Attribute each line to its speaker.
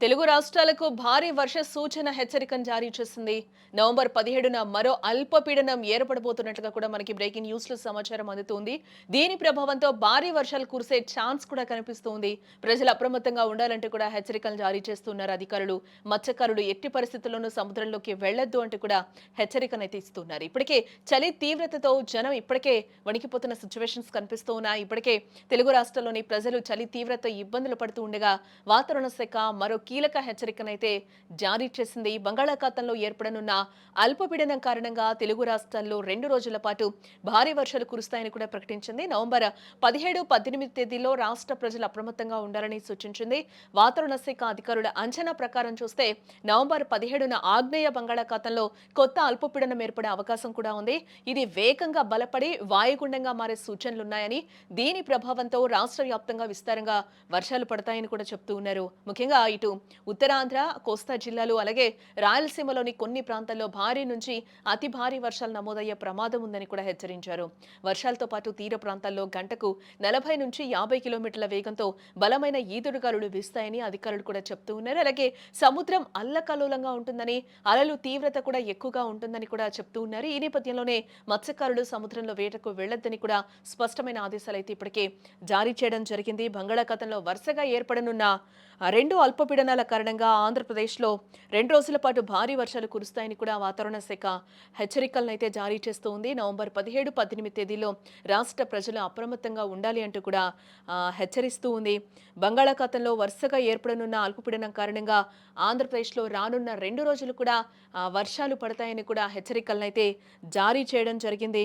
Speaker 1: తెలుగు రాష్ట్రాలకు భారీ వర్ష సూచన హెచ్చరికను జారీ చేసింది. నవంబర్ 17న మరో అల్పపీడనం ఏర్పడబోతున్నట్లుగా కూడా మనకి బ్రేకింగ్ న్యూస్ లో సమాచారం అందుతుంది. దీని ప్రభావంతో భారీ వర్షాలు కురిసే ఛాన్స్ కూడా కనిపిస్తుంది. ప్రజలు అప్రమత్తంగా ఉండాలంటూ కూడా హెచ్చరికలు జారీ చేస్తున్నారు అధికారులు. మత్స్యకారులు ఎట్టి పరిస్థితుల్లోనూ సముద్రంలోకి వెళ్లొద్దు అంటూ కూడా హెచ్చరికనైతే ఇస్తున్నారు. ఇప్పటికే చలి తీవ్రతతో జనం ఇప్పటికే వణికిపోతున్న సిచ్యువేషన్స్ కనిపిస్తూ ఉన్నాయి. ఇప్పటికే తెలుగు రాష్ట్రాల్లోని ప్రజలు చలి తీవ్రత ఇబ్బందులు పడుతూ ఉండగా వాతావరణ శాఖ మరో కీలక హెచ్చరికనైతే జారీ చేసింది. బంగాళాఖాతంలో ఏర్పడనున్న అల్పపీడనం కారణంగా తెలుగు రాష్ట్రాల్లో 2 రోజుల పాటు భారీ వర్షాలు కురుస్తాయని కూడా ప్రకటించింది. నవంబర్ 17, 18 తేదీల్లో రాష్ట్ర ప్రజలు అప్రమత్తంగా ఉండాలని సూచించింది. వాతావరణ శాఖ అధికారుల అంచనా ప్రకారం చూస్తే నవంబర్ 17న ఆగ్నేయ బంగాళాఖాతంలో కొత్త అల్పపీడనం ఏర్పడే అవకాశం కూడా ఉంది. ఇది వేగంగా బలపడి వాయుగుండంగా మారే సూచనలున్నాయని, దీని ప్రభావంతో రాష్ట్ర వ్యాప్తంగా విస్తారంగా వర్షాలు పడతాయని కూడా చెప్తూ ఉన్నారు. ముఖ్యంగా ఇటు ఉత్తరాంధ్ర, కోస్తా జిల్లాలు అలాగే రాయలసీమలోని కొన్ని ప్రాంతాల్లో భారీ నుంచి అతి భారీ వర్షాలు నమోదయ్యే ప్రమాదం ఉందని కూడా హెచ్చరించారు. వర్షాలతో పాటు తీర ప్రాంతాల్లో గంటకు 40 నుంచి 50 కిలోమీటర్ల వేగంతో బలమైన ఈదురుగాలులు వీస్తాయని అధికారులు కూడా చెప్తూ ఉన్నారు. అలాగే సముద్రం అల్లకల్లోలంగా ఉంటుందని, అలలు తీవ్రత కూడా ఎక్కువగా ఉంటుందని కూడా చెప్తూ ఉన్నారు. ఈ నేపథ్యంలోనే మత్స్యకారులు సముద్రంలో వేటకు వెళ్లొద్దని కూడా స్పష్టమైన ఆదేశాలు అయితే ఇప్పటికే జారీ చేయడం జరిగింది. బంగాళాఖాతంలో వరుసగా ఏర్పడనున్న 2 అల్పపీడనాల కారణంగా ఆంధ్రప్రదేశ్లో 2 రోజుల పాటు భారీ వర్షాలు కురుస్తాయని కూడా వాతావరణ శాఖ హెచ్చరికలను అయితే జారీ చేస్తూ ఉంది. నవంబర్ 17, 18 తేదీల్లో రాష్ట్ర ప్రజలు అప్రమత్తంగా ఉండాలి అంటూ కూడా హెచ్చరిస్తూ ఉంది. బంగాళాఖాతంలో వరుసగా ఏర్పడనున్న అల్పపీడనం కారణంగా ఆంధ్రప్రదేశ్లో రానున్న 2 రోజులు కూడా వర్షాలు పడతాయని కూడా హెచ్చరికలను అయితే జారీ చేయడం జరిగింది.